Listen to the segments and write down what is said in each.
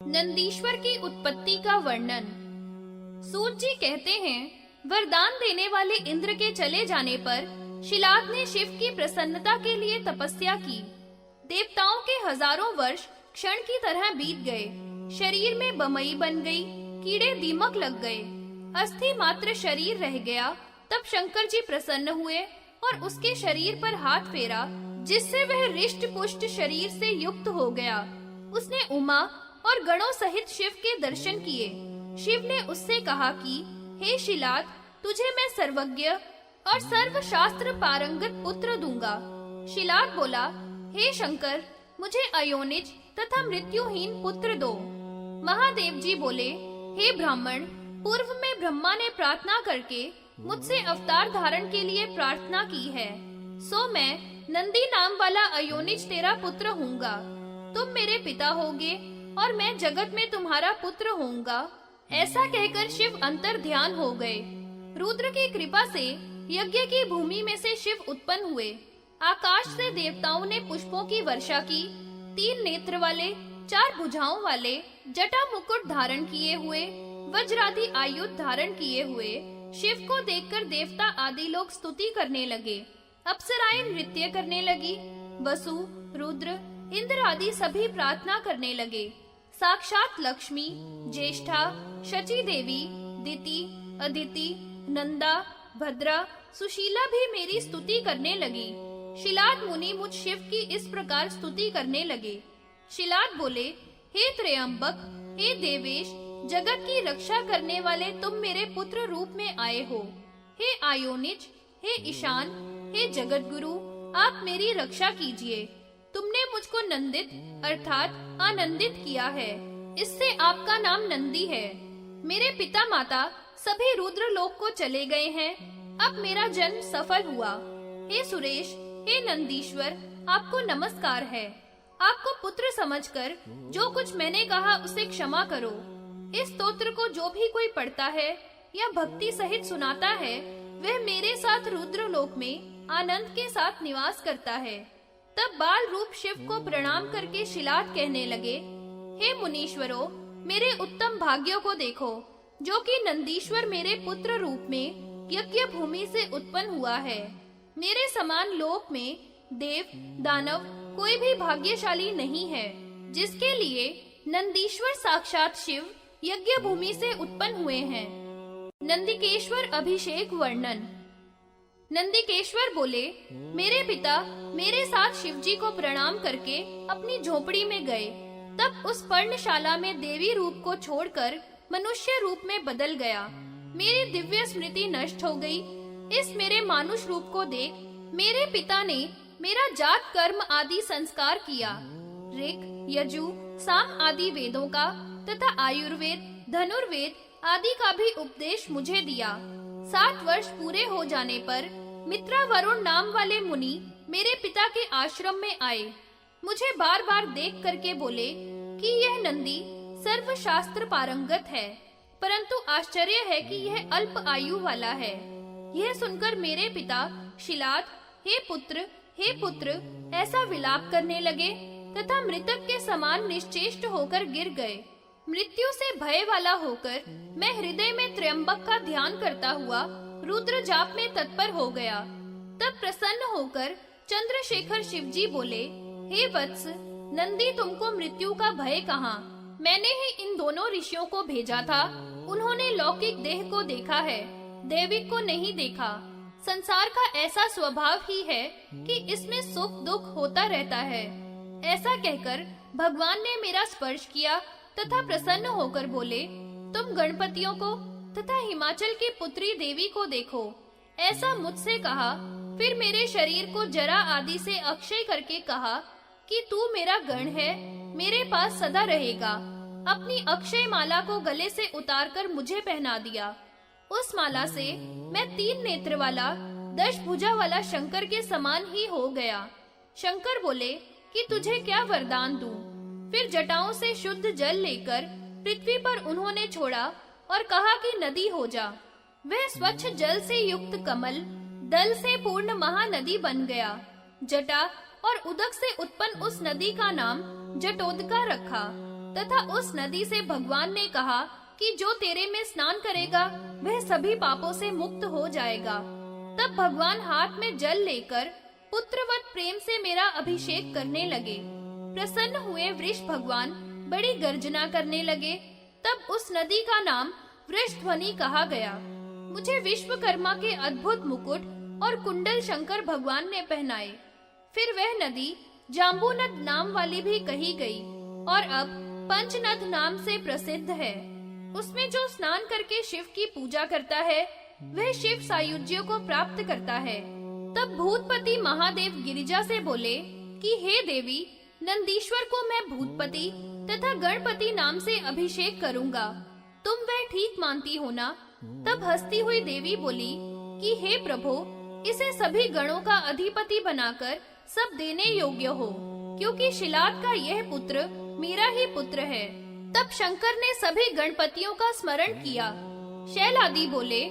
नंदीश्वर की उत्पत्ति का वर्णन। सूत जी कहते हैं, वरदान देने वाले इंद्र के चले जाने पर शिलाद ने शिव की प्रसन्नता के लिए तपस्या की। देवताओं के हजारों वर्ष क्षण की तरह बीत गए। शरीर में बमई बन गई, कीड़े दीमक लग गए, अस्थि मात्र शरीर रह गया। तब शंकर जी प्रसन्न हुए और उसके शरीर पर हाथ फेरा, जिससे वह रिष्ट पुष्ट शरीर से युक्त हो गया। उसने उमा और गणों सहित शिव के दर्शन किए। शिव ने उससे कहा कि हे शिलाद, तुझे मैं सर्वज्ञ और सर्व शास्त्र पारंगत पुत्र दूंगा। शिलाद बोला, हे शंकर, मुझे अयोनिज तथा मृत्युहीन पुत्र दो। महादेव जी बोले, हे ब्राह्मण, पूर्व में ब्रह्मा ने प्रार्थना करके मुझसे अवतार धारण के लिए प्रार्थना की है, सो मैं नंदी नाम वाला अयोनिज तेरा पुत्र हूँगा। तुम मेरे पिता होगे और मैं जगत में तुम्हारा पुत्र होऊंगा। ऐसा कहकर शिव अंतर ध्यान हो गए। रुद्र की कृपा से यज्ञ की भूमि में से शिव उत्पन्न हुए। आकाश से देवताओं ने पुष्पों की वर्षा की। 3 नेत्र वाले, 4 भुजाओं वाले, जटा मुकुट धारण किए हुए, वज्रादि आयुध धारण किए हुए शिव को देखकर देवता आदि लोग स्तुति करने लगे। अप्सराएं नृत्य करने लगी। वसु, रुद्र, इंद्र आदि सभी प्रार्थना करने लगे। साक्षात लक्ष्मी, ज्येष्ठा, शची देवी, दिति, अदिति, नंदा, भद्रा, सुशीला भी मेरी स्तुति करने लगी। शिलाद मुनि मुझ शिव की इस प्रकार स्तुति करने लगे। शिलाद बोले, हे त्रयंबक, हे देवेश, जगत की रक्षा करने वाले तुम मेरे पुत्र रूप में आए हो। हे आयोनिज, हे ईशान, हे जगत गुरु, आप मेरी रक्षा कीजिए। तुमने मुझको नंदित अर्थात आनंदित किया है, इससे आपका नाम नंदी है। मेरे पिता माता सभी रुद्र लोक को चले गए हैं, अब मेरा जन्म सफल हुआ। हे सुरेश, हे नंदीश्वर, आपको नमस्कार है। आपको पुत्र समझकर जो कुछ मैंने कहा उसे क्षमा करो। इस स्तोत्र को जो भी कोई पढ़ता है या भक्ति सहित सुनाता है, वह मेरे साथ रुद्र लोक में आनंद के साथ निवास करता है। तब बाल रूप शिव को प्रणाम करके शिलाद कहने लगे, हे मुनीश्वरों, मेरे उत्तम भाग्यों को देखो, जो कि नंदीश्वर मेरे पुत्र रूप में यज्ञ भूमि से उत्पन्न हुआ है। मेरे समान लोक में देव दानव कोई भी भाग्यशाली नहीं है, जिसके लिए नंदीश्वर साक्षात शिव यज्ञ भूमि से उत्पन्न हुए हैं। नंदिकेश्वर अभिषेक वर्णन। नंदिकेश्वर बोले, मेरे पिता मेरे साथ शिवजी को प्रणाम करके अपनी झोपड़ी में गए। तब उस पर्णशाला में देवी रूप को छोड़कर मनुष्य रूप में बदल गया। मेरी दिव्य स्मृति नष्ट हो गई। इस मेरे मानुष रूप को देख मेरे पिता ने मेरा जात कर्म आदि संस्कार किया। ऋग, यजु, साम आदि वेदों का तथा आयुर्वेद, धनुर्वेद आदि का भी उपदेश मुझे दिया। 7 वर्ष पूरे हो जाने पर मित्रा वरुण नाम वाले मुनि मेरे पिता के आश्रम में आए। मुझे बार बार देख करके बोले कि यह नंदी सर्व शास्त्र पारंगत है, परंतु आश्चर्य है कि यह अल्प आयु वाला है। यह सुनकर मेरे पिता शिलाद, हे पुत्र, ऐसा विलाप करने लगे तथा मृतक के समान निश्चेष्ट होकर गिर गए। मृत्यु से भय वाला होकर मैं हृदय में त्र्यंबक का ध्यान करता हुआ रुद्र जाप में तत्पर हो गया। तब प्रसन्न होकर चंद्रशेखर शिवजी बोले, हे वत्स, नंदी तुमको मृत्यु का भय कहाँ? मैंने ही इन दोनों ऋषियों को भेजा था। उन्होंने लौकिक देह को देखा है, दैविक को नहीं देखा। संसार का ऐसा स्वभाव ही है कि इसमें सुख दुख होता रहता है। ऐसा कहकर भगवान ने मेरा स्पर्श किया तथा प्रसन्न होकर बोले, तुम गणपतियों को तथा हिमाचल की पुत्री देवी को देखो। ऐसा मुझसे कहा। फिर मेरे शरीर को जरा आदि से अक्षय करके कहा कि तू मेरा गण है, मेरे पास सदा रहेगा। अपनी अक्षय माला को गले से उतारकर मुझे पहना दिया। उस माला से मैं 3 नेत्र वाला 10 भुजा वाला शंकर के समान ही हो गया। शंकर बोले कि तुझे क्या वरदान दूं? फिर जटाओं से शुद्ध जल लेकर पृथ्वी पर उन्होंने छोड़ा और कहा कि नदी हो जा। वह स्वच्छ जल से युक्त कमल दल से पूर्ण महानदी बन गया। जटा और उदक से उत्पन्न उस नदी का नाम जटोदका रखा। तथा उस नदी से भगवान ने कहा कि जो तेरे में स्नान करेगा वह सभी पापों से मुक्त हो जाएगा। तब भगवान हाथ में जल लेकर पुत्रवत प्रेम से मेरा अभिषेक करने लगे। प्रसन्न हुए वृष भगवान बड़ी गर्जना करने लगे। तब उस नदी का नाम वृषध्वनि कहा गया। मुझे विश्वकर्मा के अद्भुत मुकुट और कुंडल शंकर भगवान ने पहनाए। फिर वह नदी जाम्बूनद नाम वाली भी कही गई और अब पंचनद नाम से प्रसिद्ध है। उसमें जो स्नान करके शिव की पूजा करता है वह शिव सायुज्य को प्राप्त करता है। तब भूतपति महादेव गिरिजा से बोले कि हे देवी, नंदीश्वर को मैं भूतपति तथा गणपति नाम से अभिषेक करूंगा, तुम वह ठीक मानती हो ना? तब हंसती हुई देवी बोली कि हे प्रभु, इसे सभी गणों का अधिपति बनाकर सब देने योग्य हो, क्योंकि शिलाद का यह पुत्र मेरा ही पुत्र है। तब शंकर ने सभी गणपतियों का स्मरण किया। शैलादि बोले,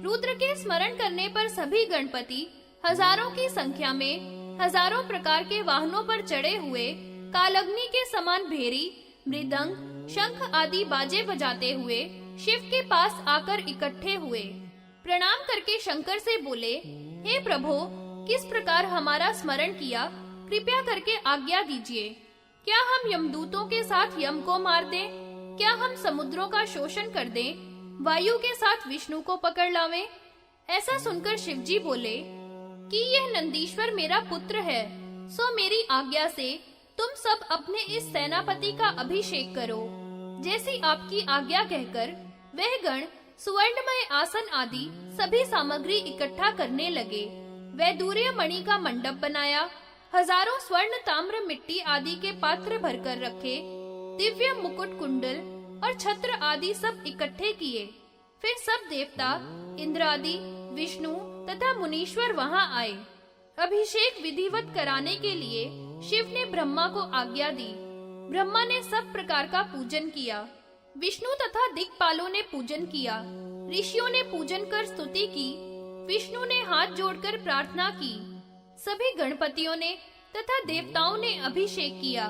रुद्र के स्मरण करने पर सभी गणपति हजारों की संख्या में हजारों प्रकार के वाहनों पर चढ़े हुए कालग्नि के समान भेरी, मृदंग, शंख आदि बाजे बजाते हुए शिव के पास आकर इकट्ठे हुए। प्रणाम करके शंकर से बोले, हे प्रभु, किस प्रकार हमारा स्मरण किया, कृपया करके आज्ञा दीजिए। क्या हम यमदूतों के साथ यम को मार दें? क्या हम समुद्रों का शोषण कर दें? वायु के साथ विष्णु को पकड़ लावें? ऐसा सुनकर शिवजी बोले कि यह नंदीश्वर मेरा पुत्र है, सो मेरी आज्ञा से तुम सब अपने इस सेनापति का अभिषेक करो। जैसी आपकी आज्ञा कहकर वह गण सुवर्णमय आसन आदि सभी सामग्री इकट्ठा करने लगे। वैदूर्य मणि का मंडप बनाया, हजारों स्वर्ण ताम्र मिट्टी आदि के पात्र भरकर रखे, दिव्य मुकुट कुंडल और छत्र आदि सब इकट्ठे किए। फिर सब देवता, इंद्र आदि, विष्णु तथा मुनीश्वर वहां आए। अभिषेक विधिवत कराने के लिए शिव ने ब्रह्मा को आज्ञा दी। ब्रह्मा ने सब प्रकार का पूजन किया। विष्णु तथा दिक्पालों ने पूजन किया। ऋषियों ने पूजन कर स्तुति की। विष्णु ने हाथ जोड़कर प्रार्थना की। सभी गणपतियों ने तथा देवताओं ने अभिषेक किया।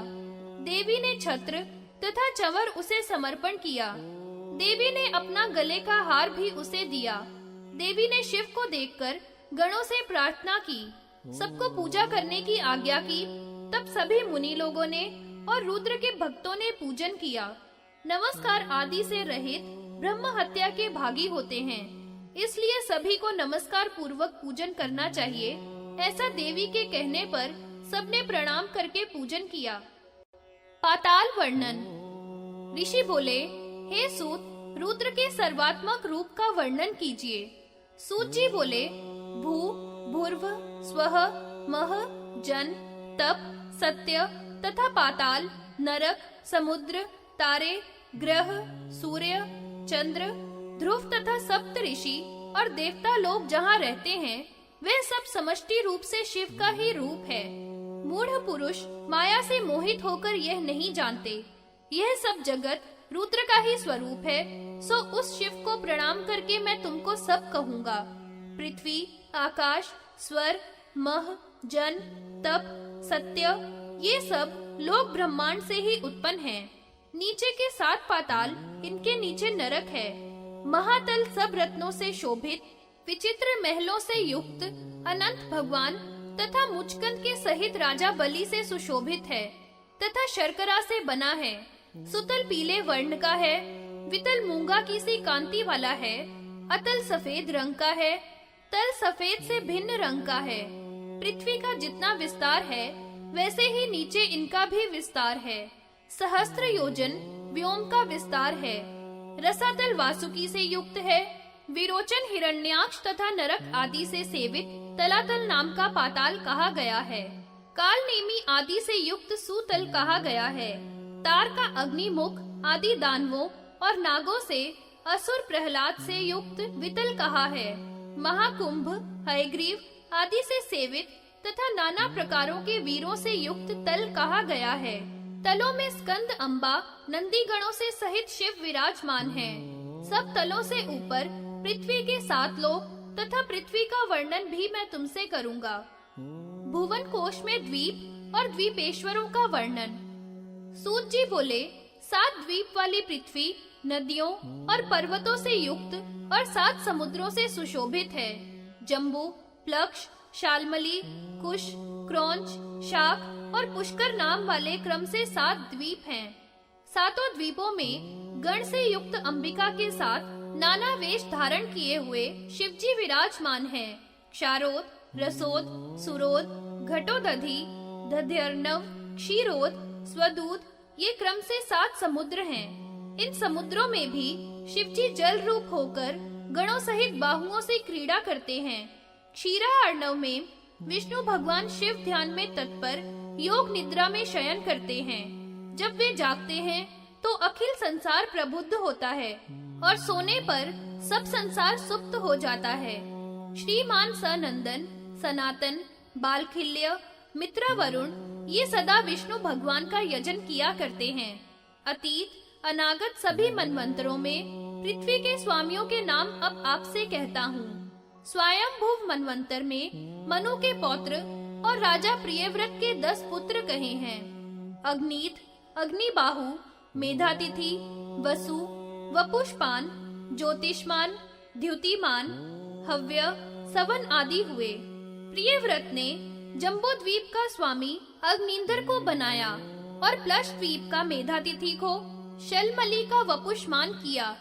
देवी ने छत्र तथा चंवर उसे समर्पण किया। देवी ने अपना गले का हार भी उसे दिया। देवी ने शिव को देखकर गणों से प्रार्थना की, सबको पूजा करने की आज्ञा की। तब सभी मुनि लोगों ने और रुद्र के भक्तों ने पूजन किया। नमस्कार आदि से रहित ब्रह्म हत्या के भागी होते हैं, इसलिए सभी को नमस्कार पूर्वक पूजन करना चाहिए। ऐसा देवी के कहने पर सबने प्रणाम करके पूजन किया। पाताल वर्णन। ऋषि बोले, हे सूत, रुद्र के सर्वात्मक रूप का वर्णन कीजिए। सूत जी बोले, भू, भूर्व, स्वः, मह, जन, तप, सत्य तथा पाताल, नरक, समुद्र, तारे, ग्रह, सूर्य, चंद्र, ध्रुव तथा सप्त ऋषि और देवता लोग जहाँ रहते हैं वे सब समष्टि रूप से शिव का ही रूप है। मूढ़ पुरुष माया से मोहित होकर यह नहीं जानते। यह सब जगत रुद्र का ही स्वरूप है, सो उस शिव को प्रणाम करके मैं तुमको सब कहूँगा। पृथ्वी, आकाश, स्वर, मह, जन, तप, सत्य, ये सब लोक ब्रह्मांड से ही उत्पन्न हैं। नीचे के 7 पाताल, इनके नीचे नरक है। महातल सब रत्नों से शोभित, विचित्र महलों से युक्त, अनंत भगवान तथा मुचकंद के सहित राजा बलि से सुशोभित है तथा शर्करा से बना है। सुतल पीले वर्ण का है, वितल मूंगा की सी कांति वाला है, अतल सफेद रंग का है, तल सफेद से भिन्न रंग का है। पृथ्वी का जितना विस्तार है वैसे ही नीचे इनका भी विस्तार है। सहस्त्र योजन व्योम का विस्तार है। रसातल वासुकी से युक्त है। विरोचन, हिरण्याक्ष तथा नरक आदि से सेवित तलातल नाम का पाताल कहा गया है। काल नेमी आदि से युक्त सुतल कहा गया है। तार का अग्निमुख आदि दानवों और नागों से, असुर प्रहलाद से युक्त वितल कहा है। महाकुंभ, हयग्रीव आदि से सेवित तथा नाना प्रकारों के वीरों से युक्त तल कहा गया है। तलों में स्कंद, अम्बा, नंदी गणों से सहित शिव विराजमान हैं। सब तलों से ऊपर पृथ्वी के 7 लोक तथा पृथ्वी का वर्णन भी मैं तुमसे करूंगा। भुवन कोश में द्वीप और द्वीपेश्वरों का वर्णन। सूत जी बोले, 7 द्वीप वाली पृथ्वी नदियों और पर्वतों से युक्त और 7 समुद्रों से सुशोभित है। जम्बू, प्लक्ष, शाल्मली, कुश, क्रौंच, शाक और पुष्कर नाम वाले क्रम से 7 द्वीप हैं। 7 द्वीपों में गण से युक्त अंबिका के साथ नाना वेश धारण किए हुए शिवजी विराजमान हैं। क्षारोद, रसोद, सुरोद, घटोदधि, दध्यर्णव, क्षीरोद, स्वदूत ये क्रम से 7 समुद्र हैं। इन समुद्रों में भी शिवजी जल रूप होकर गणों सहित बाहुओं से क्रीड़ा करते हैं। क्षीरा अर्णव में विष्णु भगवान शिव ध्यान में तत्पर योग निद्रा में शयन करते हैं। जब वे जागते हैं तो अखिल संसार प्रबुद्ध होता है और सोने पर सब संसार सुप्त हो जाता है। श्रीमान सनंदन, सनातन, बालखिल्य, मित्र वरुण ये सदा विष्णु भगवान का यजन किया करते हैं। अतीत अनागत सभी मनवंतरों में पृथ्वी के स्वामियों के नाम अब आपसे कहता हूँ। स्वयंभुव मनवंतर में मनु के पौत्र और राजा प्रियव्रत के 10 पुत्र कहे हैं। अग्नीत, अग्निबाहु, मेधातिथि, वसु, वपुष्पान, ज्योतिष्मान, द्युतिमान, हव्य, सवन आदि हुए। प्रियव्रत ने जम्बूद्वीप का स्वामी अग्निंद्र को बनाया और प्लश द्वीप का मेधातिथि को शलमली का वपुष्मान किया।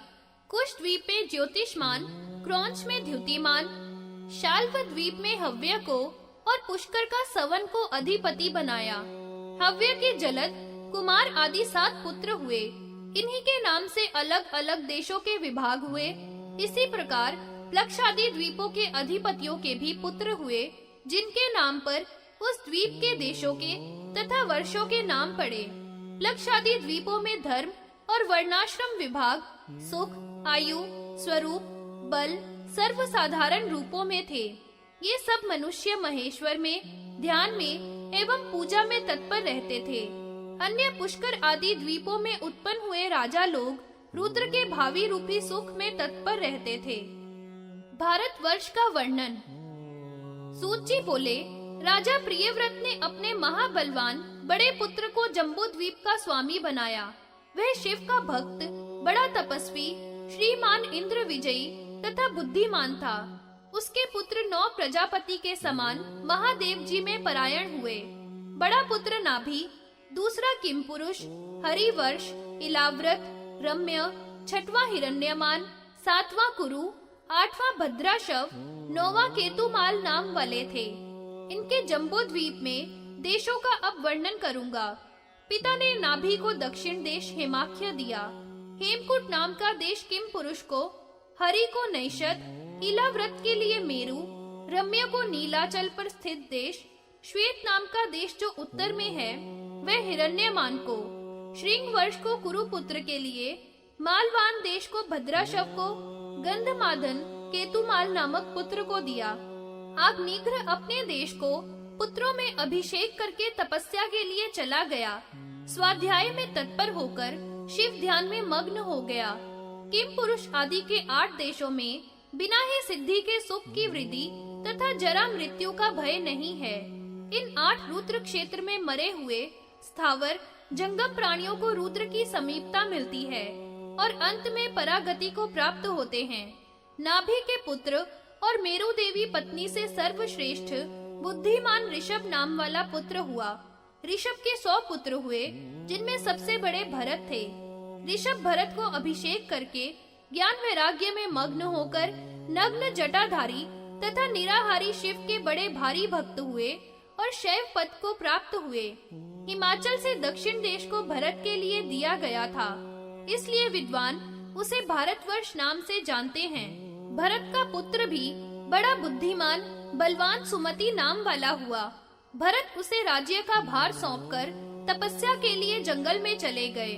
कुश द्वीप में ज्योतिष्मान, क्रौंच में द्युतिमान, शाल्व द्वीप में हव्य को और पुष्कर का सवन को अधिपति बनाया। हव्य के जलद, कुमार आदि 7 पुत्र हुए। इन्हीं के नाम से अलग अलग देशों के विभाग हुए। इसी प्रकार प्लक्ष आदि द्वीपों के अधिपतियों के भी पुत्र हुए, जिनके नाम पर उस द्वीप के देशों के तथा वर्षों के नाम पड़े। प्लक्ष आदि द्वीपों में धर्म और वर्णाश्रम विभाग सुख, आयु, स्वरूप, बल सर्वसाधारण रूपों में थे। ये सब मनुष्य महेश्वर में, ध्यान में एवं पूजा में तत्पर रहते थे। अन्य पुष्कर आदि द्वीपों में उत्पन्न हुए राजा लोग रुद्र के भावी रूपी सुख में तत्पर रहते थे। भारतवर्ष का वर्णन। सूत जी बोले, राजा प्रियव्रत ने अपने महाबलवान बड़े पुत्र को जम्बूद्वीप का स्वामी बनाया। वह शिव का भक्त, बड़ा तपस्वी, श्रीमान इंद्र विजयी तथा बुद्धिमान था। उसके पुत्र 9 प्रजापति के समान महादेव जी में परायण हुए। बड़ा पुत्र नाभि, दूसरा किमपुरुष, हरिवर्ष, इलाव्रत, रम्य, 6वां हिरण्यमान, 7वां कुरु, 8वां भद्राशव, 9वां केतुमाल नाम वाले थे। इनके जम्बूद्वीप में देशों का अब वर्णन करूंगा। पिता ने नाभि को दक्षिण देश हेमाख्य दिया, हेमकुट नाम का देश किमपुरुष को, हरि को नैषद, इलाव्रत के लिए मेरु, रम्य को नीलाचल पर स्थित देश, श्वेत नाम का देश जो उत्तर में है वह हिरण्यमान को, श्रृंगवर्ष को कुरुपुत्र के लिए, मालवान देश को भद्राशव को, गंधमादन केतुमाल नामक पुत्र को दिया। आग्निघ्र अपने देश को पुत्रों में अभिषेक करके तपस्या के लिए चला गया। स्वाध्याय में तत्पर होकर शिव ध्यान में मग्न हो गया। किमपुरुष आदि के 8 देशों में बिना ही सिद्धि के सुख की वृद्धि तथा जरा मृत्यु का भय नहीं है। इन 8 रुद्र क्षेत्र में मरे हुए स्थावर जंगम प्राणियों को रुद्र की समीपता मिलती है और अंत में परागति को प्राप्त होते हैं। नाभि के पुत्र और मेरु देवी पत्नी से सर्वश्रेष्ठ बुद्धिमान ऋषभ नाम वाला पुत्र हुआ। ऋषभ के 100 पुत्र हुए, जिनमें सबसे बड़े भरत थे। ऋषभ भरत को अभिषेक करके ज्ञान वैराग्य में मग्न होकर नग्न जटाधारी तथा निराहारी शिव के बड़े भारी भक्त हुए और शैव पद को प्राप्त हुए। हिमाचल से दक्षिण देश को भरत के लिए दिया गया था, इसलिए विद्वान उसे भारतवर्ष नाम से जानते हैं। भरत का पुत्र भी बड़ा बुद्धिमान बलवान सुमति नाम वाला हुआ। भरत उसे राज्य का भार सौंपकर तपस्या के लिए जंगल में चले गए।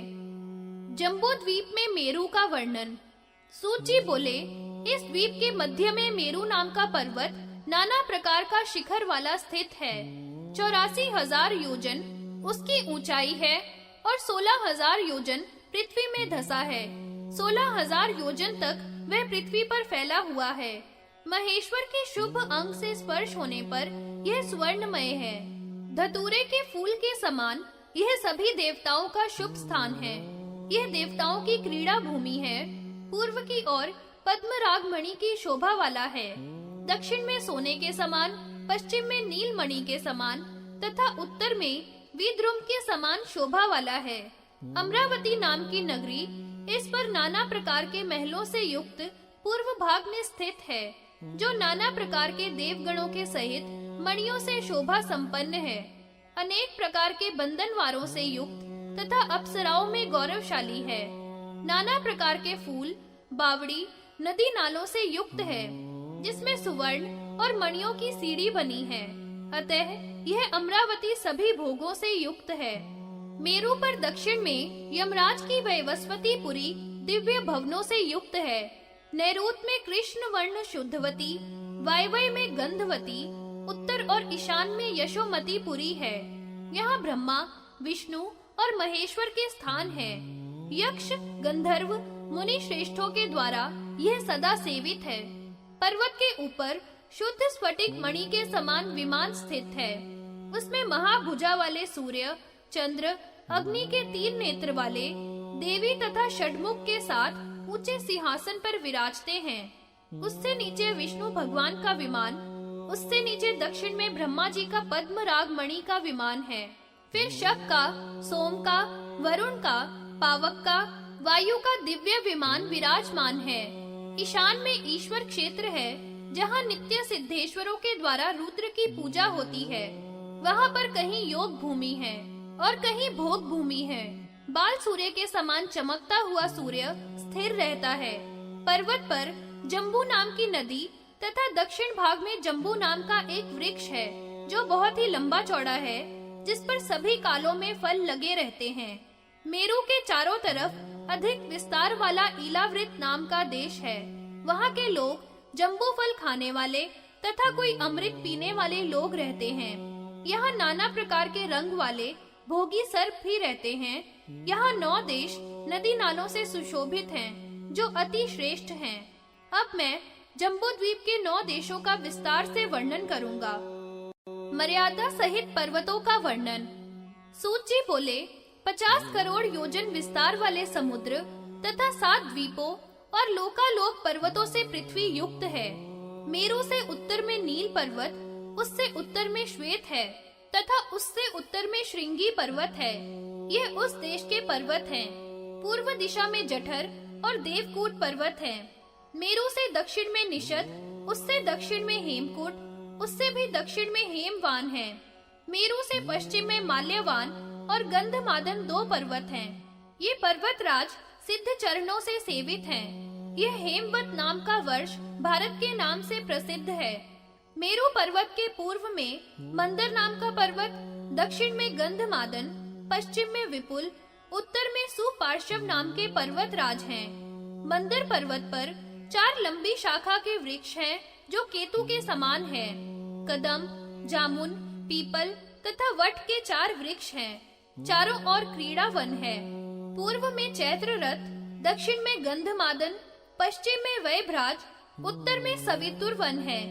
जम्बूद्वीप में मेरु का वर्णन। सूत जी बोले, इस द्वीप के मध्य में मेरु नाम का पर्वत नाना प्रकार का शिखर वाला स्थित है। 84,000 योजन उसकी ऊंचाई है और 16,000 योजन पृथ्वी में धसा है। 16,000 योजन तक वह पृथ्वी पर फैला हुआ है। महेश्वर के शुभ अंग से स्पर्श होने पर यह स्वर्णमय है। धतूरे के फूल के समान यह सभी देवताओं का शुभ स्थान है। यह देवताओं की क्रीड़ा भूमि है। पूर्व की ओर पद्मराग मणि की शोभा वाला है, दक्षिण में सोने के समान, पश्चिम में नील मणि के समान तथा उत्तर में विद्रुम के समान शोभा वाला है। अमरावती नाम की नगरी इस पर नाना प्रकार के महलों से युक्त पूर्व भाग में स्थित है, जो नाना प्रकार के देवगणों के सहित मणियों से शोभा संपन्न है। अनेक प्रकार के बंधनवारों से युक्त तथा अप्सराओं में गौरवशाली है। नाना प्रकार के फूल, बावड़ी, नदी नालों से युक्त है, जिसमें सुवर्ण और मणियों की सीढ़ी बनी है। अतः यह अमरावती सभी भोगों से युक्त है। मेरु पर दक्षिण में यमराज की वैवस्वतीपुरी दिव्य भवनों से युक्त है। नैऋत में कृष्ण वर्ण शुद्धवती, वायव्य में गंधवती, उत्तर और ईशान में यशोमतीपुरी है। यहाँ ब्रह्मा, विष्णु और महेश्वर के स्थान है। यक्ष, गंधर्व, मुनि श्रेष्ठों के द्वारा यह सदा सेवित है। पर्वत के ऊपर शुद्ध स्फटिक मणि के समान विमान स्थित है। उसमें महाभुजा वाले सूर्य, चंद्र, अग्नि के 3 नेत्र वाले देवी तथा षडमुख के साथ ऊंचे सिंहासन पर विराजते हैं। उससे नीचे विष्णु भगवान का विमान, उससे नीचे दक्षिण में ब्रह्मा जी का पद्मराग मणि का विमान है। फिर शक का, सोम का, वरुण का, पावक का, वायु का दिव्य विमान विराजमान है। ईशान में ईश्वर क्षेत्र है, जहाँ नित्य सिद्धेश्वरों के द्वारा रुद्र की पूजा होती है। वहाँ पर कहीं योग भूमि है और कहीं भोग भूमि है। बाल सूर्य के समान चमकता हुआ सूर्य स्थिर रहता है। पर्वत पर जम्बू नाम की नदी तथा दक्षिण भाग में जम्बू नाम का एक वृक्ष है, जो बहुत ही लंबा चौड़ा है, जिस पर सभी कालों में फल लगे रहते हैं। मेरु के चारों तरफ अधिक विस्तार वाला इलावृत नाम का देश है। वहाँ के लोग जम्बू फल खाने वाले तथा कोई अमृत पीने वाले लोग रहते हैं। यहाँ नाना प्रकार के रंग वाले भोगी सर्प भी रहते हैं। यहाँ 9 देश नदी नालों से सुशोभित हैं, जो अति श्रेष्ठ हैं। अब मैं जम्बू द्वीप के 9 देशों का विस्तार से वर्णन करूँगा। मर्यादा सहित पर्वतों का वर्णन। सूत जी बोले, 50 करोड़ योजन विस्तार वाले समुद्र तथा 7 द्वीपों और लोकालोक पर्वतों से पृथ्वी युक्त है। मेरु से उत्तर में नील पर्वत, उससे उत्तर में श्वेत है तथा उससे उत्तर में श्रृंगी पर्वत है। यह उस देश के पर्वत हैं। पूर्व दिशा में जठर और देवकूट पर्वत हैं। मेरु से दक्षिण में निषद, उससे दक्षिण में हेमकूट, उससे भी दक्षिण में हेमवान है। मेरु से पश्चिम में माल्यवान और गंधमादन 2 पर्वत हैं। ये पर्वतराज सिद्ध चरणों से सेवित हैं। यह हेमवत नाम का वर्ष भारत के नाम से प्रसिद्ध है। मेरु पर्वत के पूर्व में मंदर नाम का पर्वत, दक्षिण में गंधमादन, पश्चिम में विपुल, उत्तर में सुपार्श्व नाम के पर्वतराज हैं। मंदर पर्वत पर 4 लंबी शाखा के वृक्ष हैं, जो केतु के समान है। कदम, जामुन, पीपल तथा वट के 4 वृक्ष हैं। चारों ओर क्रीड़ा वन है। पूर्व में चैत्र रथ, दक्षिण में गंधमादन, पश्चिम में वैभराज, उत्तर में सवितुर वन है।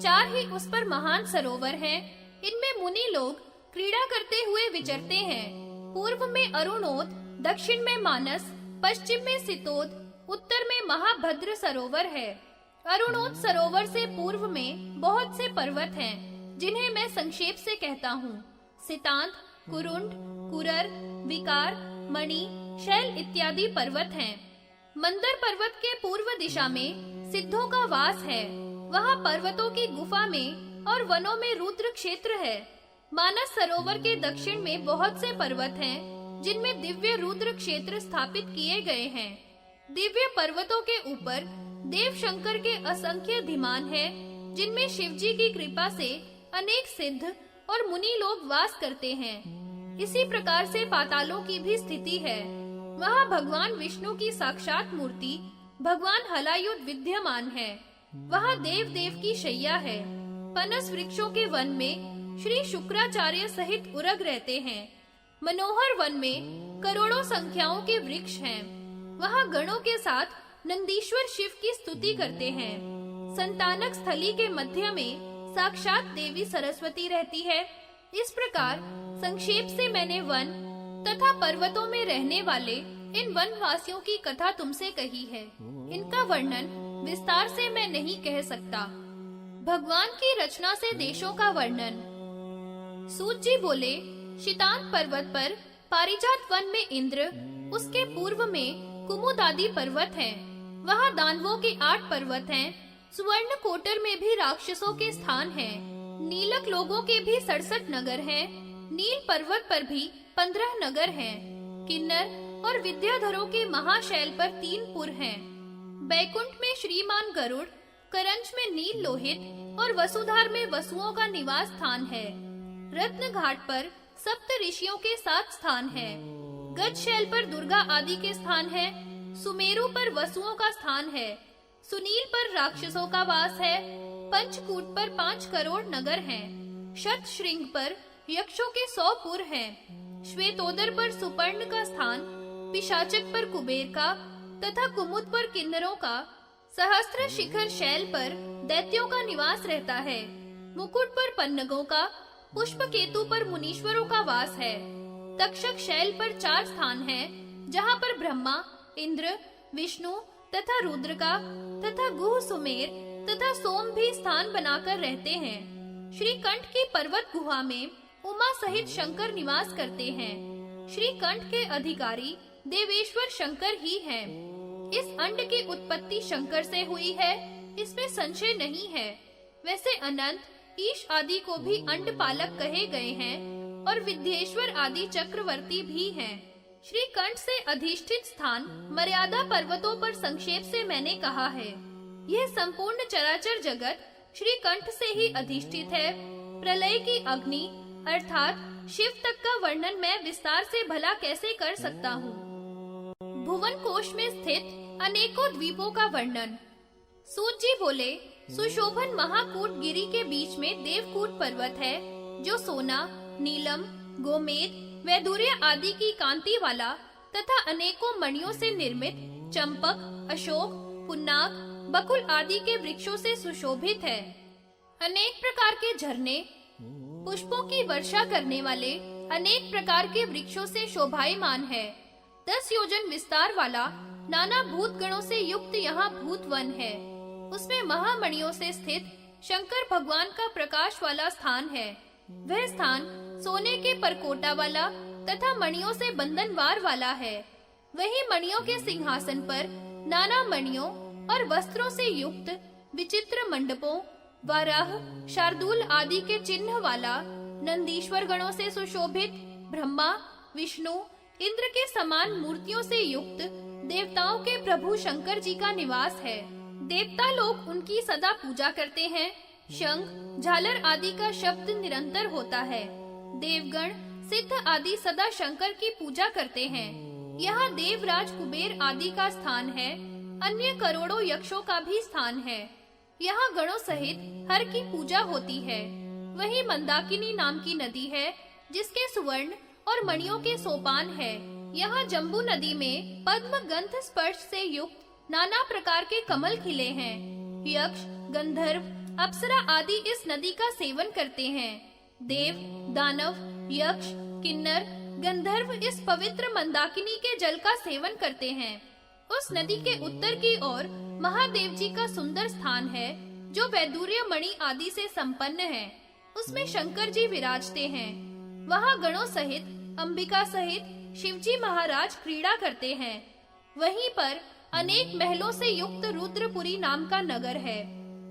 4 ही उस पर महान सरोवर हैं। इनमें मुनि लोग क्रीड़ा करते हुए विचरते हैं। पूर्व में अरुणोद, दक्षिण में मानस, पश्चिम में सितोद, उत्तर में महाभद्र सरोवर है। अरुणोद सरोवर से पूर्व में बहुत से पर्वत हैं, जिन्हें मैं संक्षेप से कहता हूँ। सितांत, कुरुंड, कुरर, विकार, मणि, शैल इत्यादि पर्वत हैं। मंदर पर्वत के पूर्व दिशा में सिद्धों का वास है। वहाँ पर्वतों की गुफा में और वनों में रुद्र क्षेत्र है। मानस सरोवर के दक्षिण में बहुत से पर्वत हैं, जिनमें दिव्य रुद्र क्षेत्र स्थापित किए गए हैं। दिव्य पर्वतों के ऊपर देव शंकर के असंख्य धिमान हैं, जिनमें शिव जी की कृपा से अनेक सिद्ध और मुनि लोग वास करते हैं। इसी प्रकार से पातालों की भी स्थिति है। वहाँ भगवान विष्णु की साक्षात मूर्ति भगवान हलायुध विद्यमान है। वहाँ देव देव की शैया है। पनस वृक्षों के वन में श्री शुक्राचार्य सहित उरग रहते हैं। मनोहर वन में करोड़ों संख्याओं के वृक्ष हैं। वहाँ गणों के साथ नंदीश्वर शिव की स्तुति करते हैं। संतानक स्थली के मध्य में साक्षात देवी सरस्वती रहती है। इस प्रकार संक्षेप से मैंने वन तथा पर्वतों में रहने वाले इन वनवासियों की कथा तुमसे कही है। इनका वर्णन विस्तार से मैं नहीं कह सकता। भगवान की रचना से देशों का वर्णन। सूत जी बोले, शितान पर्वत पर पारिजात वन में इंद्र, उसके पूर्व में कुमुदादि पर्वत हैं। वहाँ दानवों के 8 पर्वत हैं। सुवर्ण कोटर में भी राक्षसों के स्थान हैं। नीलक लोगों के भी 67 नगर हैं। नील पर्वत पर भी 15 नगर हैं। किन्नर और विद्याधरों के महाशैल पर 3 पुर हैं। बैकुंठ में श्रीमान गरुड़, करंज में नील लोहित और वसुधार में वसुओं का निवास स्थान है। रत्न घाट पर सप्त ऋषियों के 7 स्थान है। गजशैल पर दुर्गा आदि के स्थान है। सुमेरु पर वसुओं का स्थान है। सुनील पर राक्षसों का वास है। पंचकूट पर 5 करोड़ नगर हैं। शतशृंग पर यक्षों के 100 पुर हैं। श्वेतोदर पर सुपर्ण का स्थान, पिशाचक पर कुबेर का तथा कुमुद पर किन्नरों का, सहस्त्र शिखर शैल पर दैत्यों का निवास रहता है। मुकुट पर पन्नगों का, पुष्प केतु पर मुनीश्वरों का वास है। तक्षक शैल पर 4 स्थान हैं, जहाँ पर ब्रह्मा, इंद्र, विष्णु तथा रुद्र का तथा गुह, सुमेर तथा सोम भी स्थान बनाकर रहते हैं। श्रीकंठ की पर्वत गुहा में उमा सहित शंकर निवास करते हैं। श्रीकंठ के अधिकारी देवेश्वर शंकर ही हैं। इस अंड की उत्पत्ति शंकर से हुई है, इसमें संशय नहीं है। वैसे अनंत, ईश आदि को भी अंड पालक कहे गए हैं और विद्येश्वर आदि चक्रवर्ती भी हैं। श्री कंठ से अधिष्ठित स्थान मर्यादा पर्वतों पर संक्षेप से मैंने कहा है। यह संपूर्ण चराचर जगत श्री कंठ से ही अधिष्ठित है। प्रलय की अग्नि अर्थात शिव तक का वर्णन मैं विस्तार से भला कैसे कर सकता हूँ। भुवन कोश में स्थित अनेकों द्वीपों का वर्णन। सूत जी बोले, सुशोभन महाकूट गिरी के बीच में देवकूट पर्वत है, जो सोना, नीलम, गोमेद, वैदूर्य आदि की कांति वाला तथा अनेकों मणियों से निर्मित चंपक, अशोक, पुन्नाग, बकुल आदि के वृक्षों से सुशोभित है। अनेक प्रकार के झरने, पुष्पों की वर्षा करने वाले अनेक प्रकार के वृक्षों से शोभायमान है। 10 योजन विस्तार वाला नाना भूत गणों से युक्त यहाँ भूत वन है। उसमें महामणियों से स्थित शंकर भगवान का प्रकाश वाला स्थान है। वह स्थान सोने के परकोटा वाला तथा मणियों से बंधनवार वाला है। वही मणियों के सिंहासन पर नाना मणियों और वस्त्रों से युक्त विचित्र मंडपों, वाराह, शार्दूल आदि के चिन्ह वाला, नंदीश्वर गणों से सुशोभित, ब्रह्मा, विष्णु, इंद्र के समान मूर्तियों से युक्त देवताओं के प्रभु शंकर जी का निवास है। देवता लोग उनकी सदा पूजा करते हैं। शंख, झालर आदि का शब्द निरंतर होता है। देवगण, सिद्ध आदि सदा शंकर की पूजा करते हैं। यहाँ देवराज कुबेर आदि का स्थान है। अन्य करोड़ों यक्षों का भी स्थान है। यहाँ गणों सहित हर की पूजा होती है। वही मंदाकिनी नाम की नदी है, जिसके सुवर्ण और मणियों के सोपान है। यहाँ जम्बू नदी में पद्म गंध स्पर्श से युक्त नाना प्रकार के कमल खिले हैं। यक्ष, गंधर्व, अप्सरा आदि इस नदी का सेवन करते हैं। देव, दानव, यक्ष, किन्नर, गंधर्व इस पवित्र मंदाकिनी के जल का सेवन करते हैं। उस नदी के उत्तर की ओर महादेव जी का सुंदर स्थान है, जो वैदूर्य मणि आदि से संपन्न है। उसमें शंकर जी विराजते हैं। वहाँ गणों सहित, अंबिका सहित शिवजी महाराज क्रीड़ा करते हैं। वहीं पर अनेक महलों से युक्त रुद्रपुरी नाम का नगर है।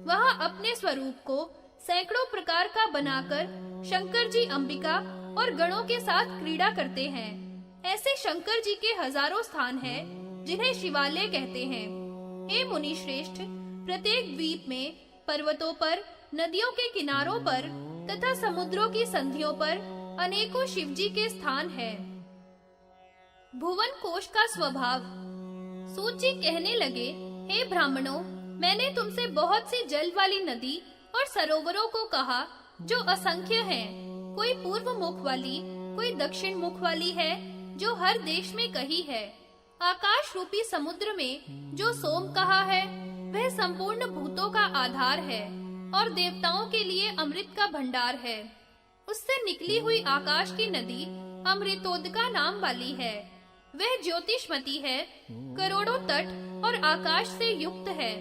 वहाँ अपने स्वरूप को सैकड़ों प्रकार का बनाकर शंकर जी अंबिका और गणों के साथ क्रीड़ा करते हैं। ऐसे शंकर जी के हजारों स्थान हैं, जिन्हें शिवालय कहते हैं। हे मुनि श्रेष्ठ, प्रत्येक द्वीप में, पर्वतों पर, नदियों के किनारों पर तथा समुद्रों की संधियों पर अनेकों शिवजी के स्थान हैं। भुवन कोश का स्वभाव। सूत जी कहने लगे, हे ब्राह्मणों, मैंने तुमसे बहुत सी जल वाली नदी और सरोवरों को कहा, जो असंख्य हैं। कोई पूर्व मुख वाली, कोई दक्षिण मुख वाली है, जो हर देश में कही है। आकाश रूपी समुद्र में जो सोम कहा है, वह संपूर्ण भूतों का आधार है और देवताओं के लिए अमृत का भंडार है। उससे निकली हुई आकाश की नदी अमृतोदका नाम वाली है। वह ज्योतिषमती है, करोड़ों तट और आकाश से युक्त है।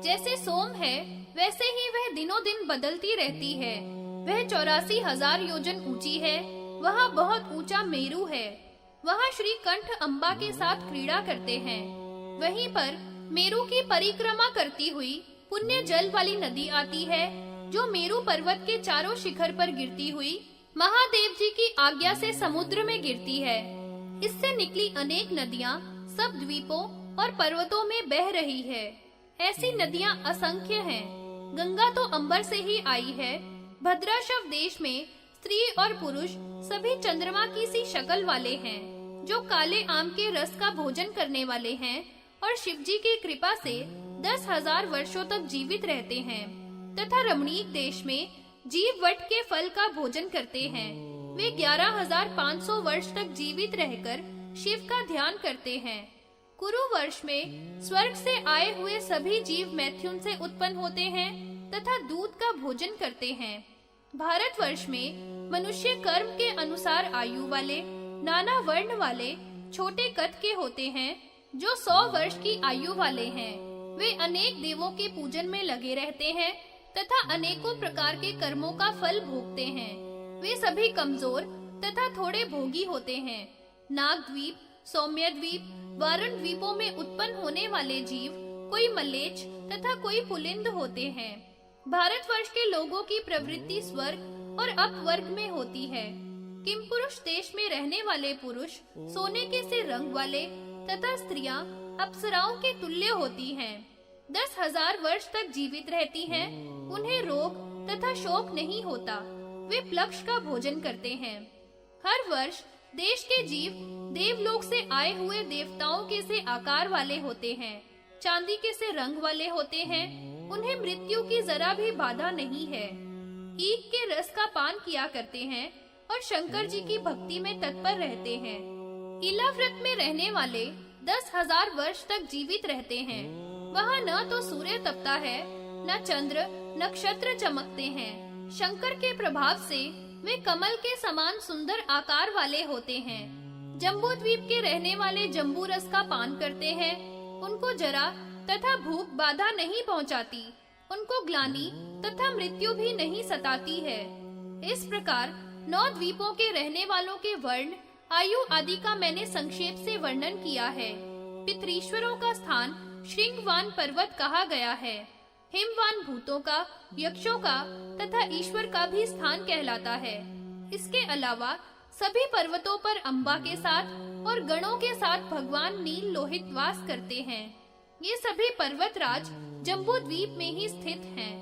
जैसे सोम है वैसे ही वह दिनों दिन बदलती रहती है। वह 84,000 योजन ऊंची है। वहाँ बहुत ऊंचा मेरु है। वहाँ श्री कंठ अम्बा के साथ क्रीड़ा करते हैं। वहीं पर मेरु की परिक्रमा करती हुई पुण्य जल वाली नदी आती है, जो मेरु पर्वत के चारों शिखर पर गिरती हुई महादेव जी की आज्ञा से समुद्र में गिरती है। इससे निकली अनेक नदियाँ सब द्वीपों और पर्वतों में बह रही है। ऐसी नदियाँ असंख्य हैं। गंगा तो अंबर से ही आई है। भद्राशव देश में स्त्री और पुरुष सभी चंद्रमा की सी शक्ल वाले हैं, जो काले आम के रस का भोजन करने वाले हैं और शिव जी की कृपा से 10,000 वर्षों तक जीवित रहते हैं तथा रमणीक देश में जीव वट के फल का भोजन करते हैं। वे 11,500 वर्ष तक जीवित रहकर शिव का ध्यान करते हैं। कुरु वर्ष में स्वर्ग से आए हुए सभी जीव मैथुन से उत्पन्न होते हैं तथा दूध का भोजन करते हैं। भारत वर्ष में मनुष्य कर्म के अनुसार आयु वाले, नाना वर्ण वाले, छोटे कद के होते हैं, जो 100 वर्ष की आयु वाले हैं। वे अनेक देवों के पूजन में लगे रहते हैं तथा अनेकों प्रकार के कर्मों का फल भोगते हैं। वे सभी कमजोर तथा थोड़े भोगी होते हैं। नागद्वीप, सौम्य द्वीप, वारुण द्वीपों में उत्पन्न होने वाले जीव कोई मलेच्छ तथा कोई पुलिंद होते हैं। भारतवर्ष के लोगों की प्रवृत्ति स्वर्ग और अपवर्ग में होती है। किमपुरुष देश में रहने वाले पुरुष सोने के से रंग वाले तथा स्त्रियां अप्सराओं के तुल्य होती हैं। 10,000 वर्ष तक जीवित रहती हैं। उन्हें रोग तथा शोक नहीं होता। वे प्लक्ष का भोजन करते हैं। हर वर्ष देश के जीव देवलोक से आए हुए देवताओं के से आकार वाले होते हैं, चांदी के से रंग वाले होते हैं। उन्हें मृत्यु की जरा भी बाधा नहीं है। ईख के रस का पान किया करते हैं और शंकर जी की भक्ति में तत्पर रहते हैं। इलाव्रत में रहने वाले 10,000 वर्ष तक जीवित रहते हैं। वहाँ न तो सूर्य तपता है, न चंद्र, नक्षत्र चमकते हैं। शंकर के प्रभाव से वे कमल के समान सुंदर आकार वाले होते हैं। जम्बू द्वीप के रहने वाले जम्बू रस का पान करते हैं। उनको जरा तथा भूख बाधा नहीं पहुंचाती। उनको ग्लानि तथा मृत्यु भी नहीं सताती है। इस प्रकार 9 द्वीपों के रहने वालों के वर्ण, आयु आदि का मैंने संक्षेप से वर्णन किया है। पितृश्वरों का स्थान श्रृंगवान पर्वत कहा गया है। हिमवान भूतों का, यक्षों का तथा ईश्वर का भी स्थान कहलाता है। इसके अलावा सभी पर्वतों पर अम्बा के साथ और गणों के साथ भगवान नील लोहित वास करते हैं। ये सभी पर्वतराज जम्बू द्वीप में ही स्थित हैं।